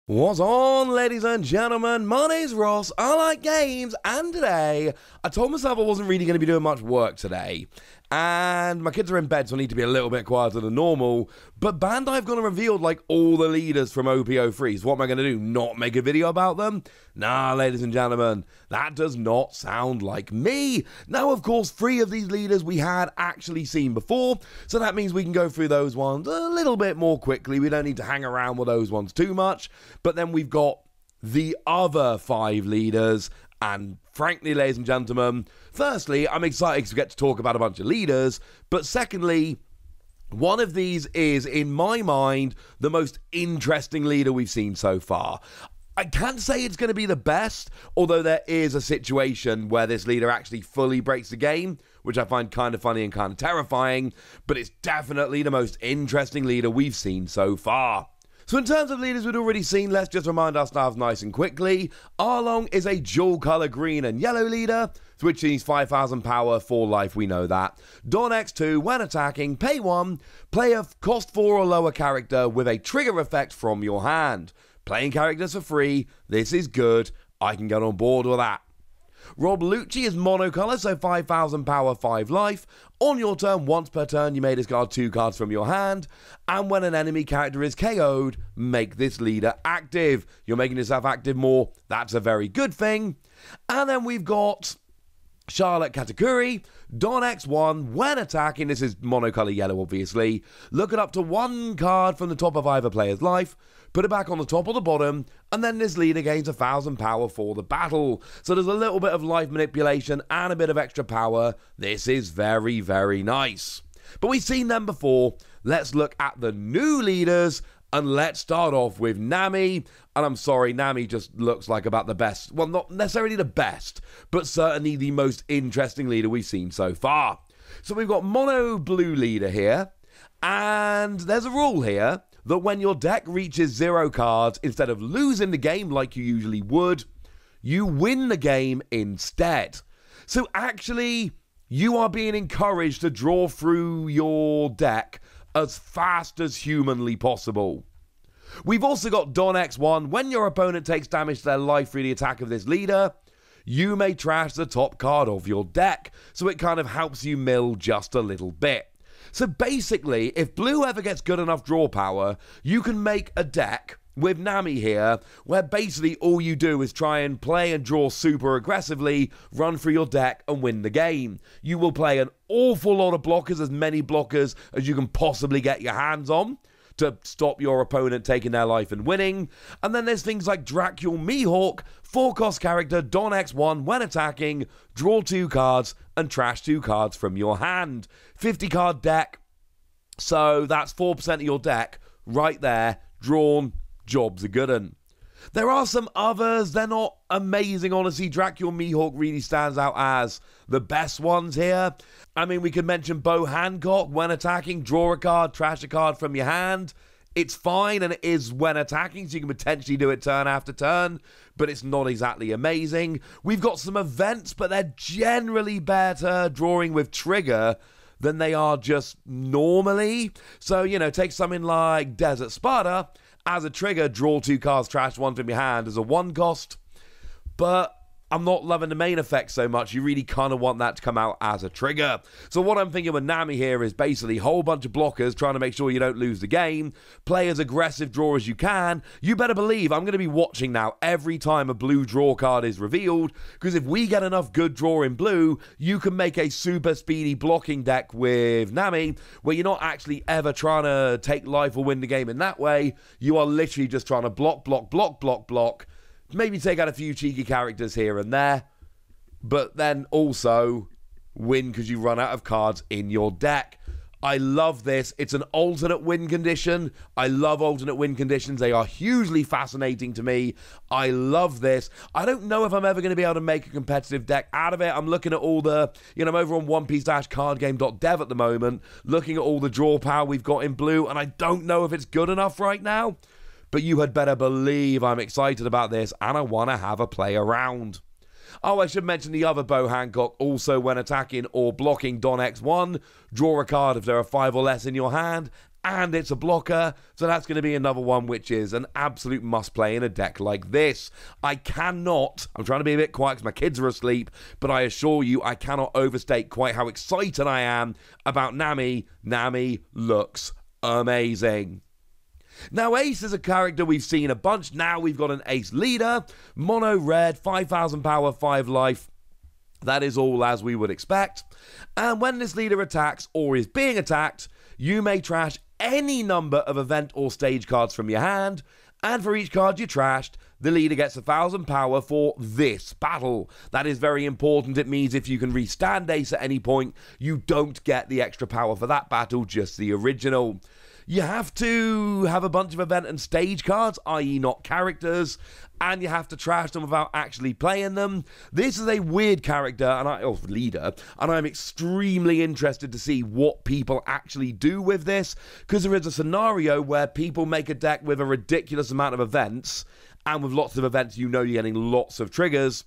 What's on, ladies and gentlemen? My name's Ross, I like games, and today, I told myself I wasn't really going to be doing much work today. And my kids are in bed, so I need to be a little bit quieter than normal. But Bandai have gone and revealed, like, all the leaders from OP-03. So what am I going to do? Not make a video about them? Nah, ladies and gentlemen, that does not sound like me. Now, of course, 3 of these leaders we had actually seen before. So that means we can go through those ones a little bit more quickly. We don't need to hang around with those ones too much. But then we've got the other 5 leaders. And frankly, ladies and gentlemen, firstly, I'm excited to get to talk about a bunch of leaders, but secondly, one of these is, in my mind, the most interesting leader we've seen so far. I can't say it's going to be the best, although there is a situation where this leader actually fully breaks the game, which I find kind of funny and kind of terrifying, but it's definitely the most interesting leader we've seen so far. So in terms of leaders we'd already seen, let's just remind ourselves nice and quickly. Arlong is a dual colour green and yellow leader, which needs 5,000 power for life, we know that. Don X2, when attacking, pay 1, play a cost 4 or lower character with a trigger effect from your hand. Playing characters for free, this is good, I can get on board with that. Rob Lucci is monocolour, so 5,000 power, 5 life. On your turn, once per turn, you may discard 2 cards from your hand. And when an enemy character is KO'd, make this leader active. You're making yourself active more. That's a very good thing. And then we've got Charlotte Katakuri, Don X1, when attacking, this is monocolour yellow obviously, look it up to 1 card from the top of either player's life, put it back on the top or the bottom, and then this leader gains 1,000 power for the battle. So there's a little bit of life manipulation and a bit of extra power. This is very, very nice. But we've seen them before. Let's look at the new leaders, and let's start off with Nami. And I'm sorry, Nami just looks like about the best. Well, not necessarily the best, but certainly the most interesting leader we've seen so far. So we've got mono blue leader here, and there's a rule here that when your deck reaches 0 cards, instead of losing the game like you usually would, you win the game instead. So actually, you are being encouraged to draw through your deck as fast as humanly possible. We've also got Don X1. When your opponent takes damage to their life through the attack of this leader, you may trash the top card of your deck, so it kind of helps you mill just a little bit. So basically, if blue ever gets good enough draw power, you can make a deck with Nami here, where basically all you do is try and play and draw super aggressively, run through your deck and win the game. You will play an awful lot of blockers, as many blockers as you can possibly get your hands on, to stop your opponent taking their life and winning. And then there's things like Dracul Mihawk, 4-cost character, Don X1, when attacking, draw 2 cards and trash 2 cards from your hand. 50-card deck, so that's 4% of your deck right there, drawn, job's a good un. There are some others, they're not amazing, honestly. Dracul Mihawk really stands out as the best ones here. I mean, we could mention Bo Hancock, when attacking, draw a card, trash a card from your hand. It's fine, and it is when attacking, so you can potentially do it turn after turn, but it's not exactly amazing. We've got some events, but they're generally better drawing with trigger than they are just normally. So, you know, take something like Desert Sparta. As a trigger, draw 2 cards, trash 1 from your hand as a 1-cost. But I'm not loving the main effect so much. You really kind of want that to come out as a trigger. So what I'm thinking with Nami here is basically a whole bunch of blockers trying to make sure you don't lose the game. Play as aggressive draw as you can. You better believe I'm going to be watching now every time a blue draw card is revealed, because if we get enough good draw in blue, you can make a super speedy blocking deck with Nami, where you're not actually ever trying to take life or win the game in that way. You are literally just trying to block, block, block, block, block. Maybe take out a few cheeky characters here and there, but then also win because you run out of cards in your deck. I love this. It's an alternate win condition. I love alternate win conditions. They are hugely fascinating to me. I love this. I don't know if I'm ever going to be able to make a competitive deck out of it. I'm looking at all the, you know, I'm over on onepiece-cardgame.dev at the moment, looking at all the draw power we've got in blue, and I don't know if it's good enough right now. But you had better believe I'm excited about this, and I want to have a play around. Oh, I should mention the other Bo Hancock, also when attacking or blocking Don X1, draw a card if there are 5 or less in your hand, and it's a blocker, so that's going to be another one which is an absolute must-play in a deck like this. I'm trying to be a bit quiet because my kids are asleep, but I assure you I cannot overstate quite how excited I am about Nami. Nami looks amazing. Now, Ace is a character we've seen a bunch. Now we've got an Ace leader, mono red, 5,000 power, 5 life. That is all as we would expect. And when this leader attacks or is being attacked, you may trash any number of event or stage cards from your hand, and for each card you trashed, the leader gets 1,000 power for this battle. That is very important. It means if you can restand Ace at any point, you don't get the extra power for that battle, just the original. You have to have a bunch of event and stage cards, i.e. not characters, and you have to trash them without actually playing them. This is a weird character, or leader, and I'm extremely interested to see what people actually do with this, because there is a scenario where people make a deck with a ridiculous amount of events, and with lots of events you know you're getting lots of triggers,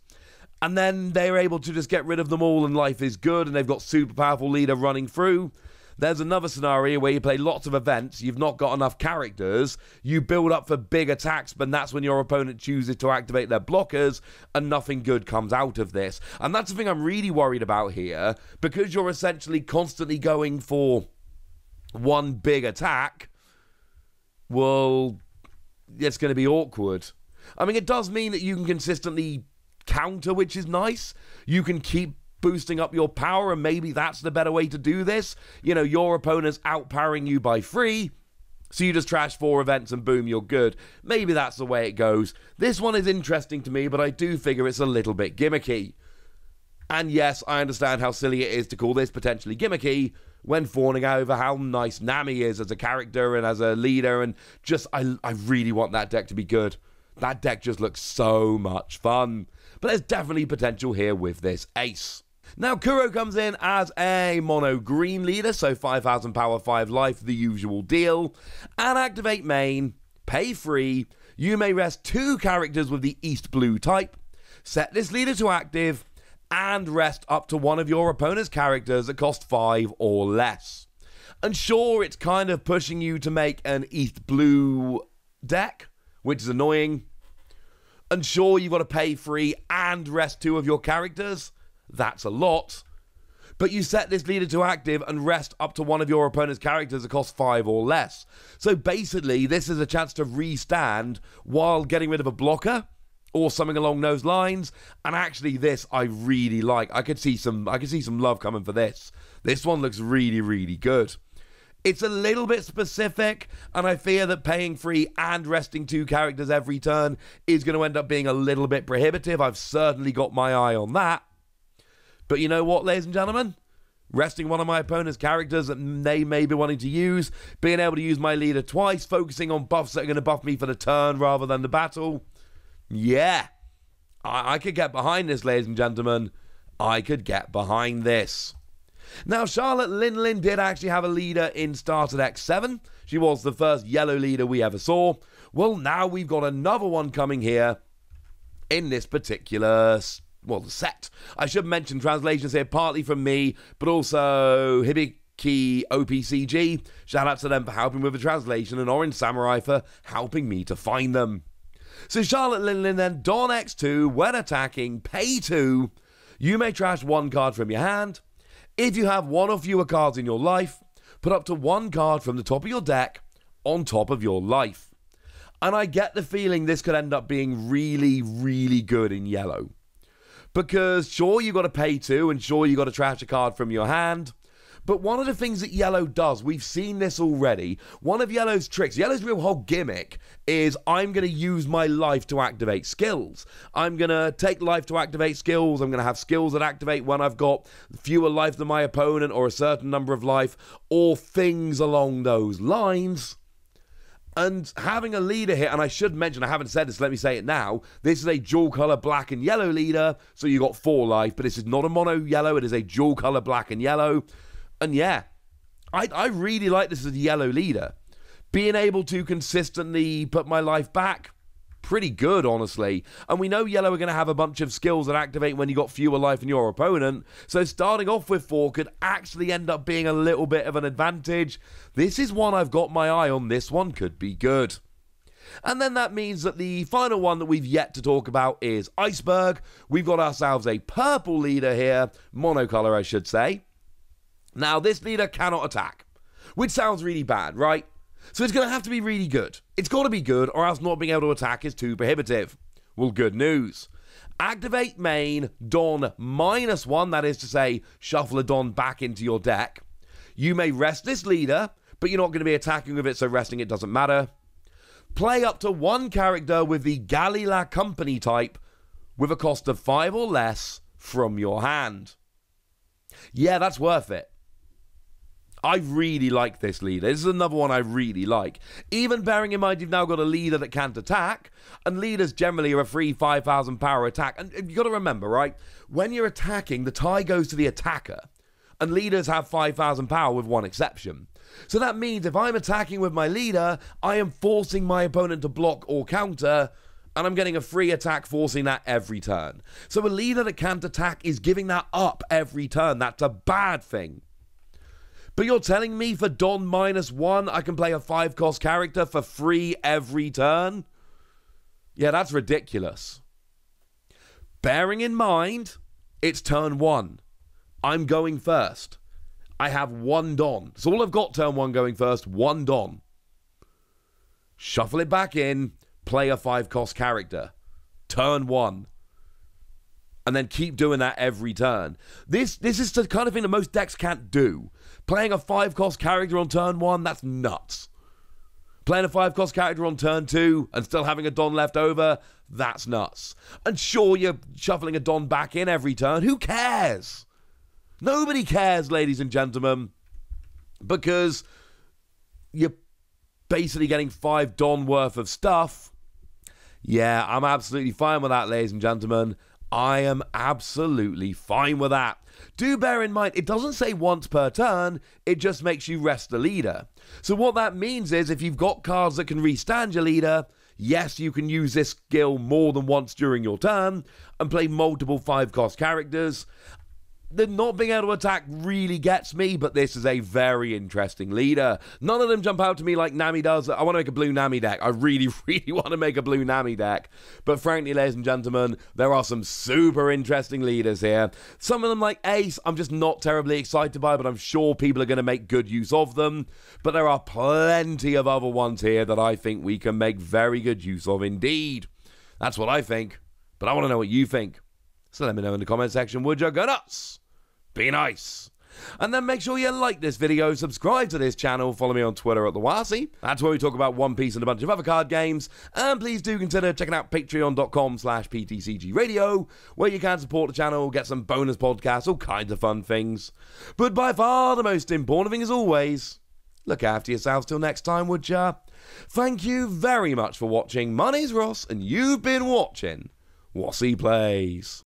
and then they're able to just get rid of them all and life is good, and they've got super powerful leader running through. There's another scenario where you play lots of events, you've not got enough characters, you build up for big attacks, but that's when your opponent chooses to activate their blockers, and nothing good comes out of this. And that's the thing I'm really worried about here, because you're essentially constantly going for one big attack, well, it's going to be awkward. I mean, it does mean that you can consistently counter, which is nice. You can keep boosting up your power, and maybe that's the better way to do this. You know, your opponent's outpowering you by 3, so you just trash 4 events and boom, you're good. Maybe that's the way it goes. This one is interesting to me, but I do figure it's a little bit gimmicky. And yes, I understand how silly it is to call this potentially gimmicky when fawning over how nice Nami is as a character and as a leader, and just, I really want that deck to be good. That deck just looks so much fun. But there's definitely potential here with this Ace. Now, Kuro comes in as a mono green leader, so 5,000 power, 5 life, the usual deal. And activate main, pay 3. You may rest 2 characters with the East blue type. Set this leader to active, and rest up to one of your opponent's characters that cost 5 or less. And sure, it's kind of pushing you to make an East blue deck, which is annoying. And sure, you've got to pay 3 and rest 2 of your characters. That's a lot. But you set this leader to active and rest up to one of your opponent's characters that cost 5 or less. So basically, this is a chance to restand while getting rid of a blocker or something along those lines. And actually, this I really like. I could see some love coming for this. This one looks really, really good. It's a little bit specific, and I fear that paying 3 and resting 2 characters every turn is going to end up being a little bit prohibitive. I've certainly got my eye on that. But you know what, ladies and gentlemen? Resting one of my opponent's characters that they may be wanting to use, being able to use my leader twice, focusing on buffs that are going to buff me for the turn rather than the battle. Yeah, I could get behind this, ladies and gentlemen. I could get behind this. Now, Charlotte LinLin did actually have a leader in Starter Deck 7. She was the first yellow leader we ever saw. Well, now we've got another one coming here in this particular set. I should mention translations here, partly from me, but also Hibiki OP-03. Shout out to them for helping with the translation, and Orange Samurai for helping me to find them. So Charlotte LinLin then, Dawn X2, when attacking, pay 2. You may trash 1 card from your hand. If you have 1 or fewer cards in your life, put up to 1 card from the top of your deck on top of your life. And I get the feeling this could end up being really, really good in yellow. Because sure, you got to pay 2, and sure, you got to trash a card from your hand. But one of the things that yellow does, we've seen this already, one of yellow's tricks, yellow's real whole gimmick is I'm going to use my life to activate skills. I'm going to take life to activate skills. I'm going to have skills that activate when I've got fewer life than my opponent or a certain number of life or things along those lines. And having a leader here, and I should mention, I haven't said this, let me say it now, this is a dual color black and yellow leader, so you got 4 life, but this is not a mono yellow, it is a dual color black and yellow. And yeah, I really like this as a yellow leader. Being able to consistently put my life back, pretty good, honestly. And we know yellow are going to have a bunch of skills that activate when you got fewer life than your opponent. So starting off with 4 could actually end up being a little bit of an advantage. This is one I've got my eye on. This one could be good. And then that means that the final one that we've yet to talk about is Iceburg. We've got ourselves a purple leader here, monocolor I should say. Now this leader cannot attack, which sounds really bad, right? So it's going to have to be really good. It's got to be good, or else not being able to attack is too prohibitive. Well, good news. Activate main, Don -1, that is to say, shuffle a Don back into your deck. You may rest this leader, but you're not going to be attacking with it, so resting it doesn't matter. Play up to 1 character with the Galila Company type with a cost of 5 or less from your hand. Yeah, that's worth it. I really like this leader. This is another one I really like. Even bearing in mind you've now got a leader that can't attack, and leaders generally are a free 5,000 power attack. And you've got to remember, right? When you're attacking, the tie goes to the attacker, and leaders have 5,000 power with one exception. So that means if I'm attacking with my leader, I am forcing my opponent to block or counter, and I'm getting a free attack forcing that every turn. So a leader that can't attack is giving that up every turn. That's a bad thing. But you're telling me for Don -1, I can play a 5-cost character for free every turn? Yeah, that's ridiculous. Bearing in mind, it's turn 1. I'm going first. I have 1 Don. So all I've got turn 1 going first, 1 Don. Shuffle it back in, play a 5-cost character. Turn 1. And then keep doing that every turn. This is the kind of thing that most decks can't do. Playing a 5-cost character on turn 1, that's nuts. Playing a 5-cost character on turn 2 and still having a Don left over, that's nuts. And sure, you're shuffling a Don back in every turn. Who cares? Nobody cares, ladies and gentlemen, because you're basically getting 5 Don worth of stuff. Yeah, I'm absolutely fine with that, ladies and gentlemen. I am absolutely fine with that. Do bear in mind, it doesn't say once per turn, it just makes you rest the leader. So what that means is if you've got cards that can restand your leader, yes, you can use this skill more than once during your turn and play multiple 5-cost characters. The not being able to attack really gets me, but this is a very interesting leader. None of them jump out to me like Nami does. I want to make a blue Nami deck. I really, really want to make a blue Nami deck. But frankly, ladies and gentlemen, there are some super interesting leaders here. Some of them, like Ace, I'm just not terribly excited by, but I'm sure people are going to make good use of them. But there are plenty of other ones here that I think we can make very good use of indeed. That's what I think. But I want to know what you think. So let me know in the comment section, would you? Go nuts! Be nice. And then make sure you like this video, subscribe to this channel, follow me on Twitter at TheWasi. That's where we talk about One Piece and a bunch of other card games. And please do consider checking out patreon.com/PTCGradio, where you can support the channel, get some bonus podcasts, all kinds of fun things. But by far the most important thing as always, look after yourselves till next time, would ya? Thank you very much for watching. My name's Ross, and you've been watching Wasi Plays.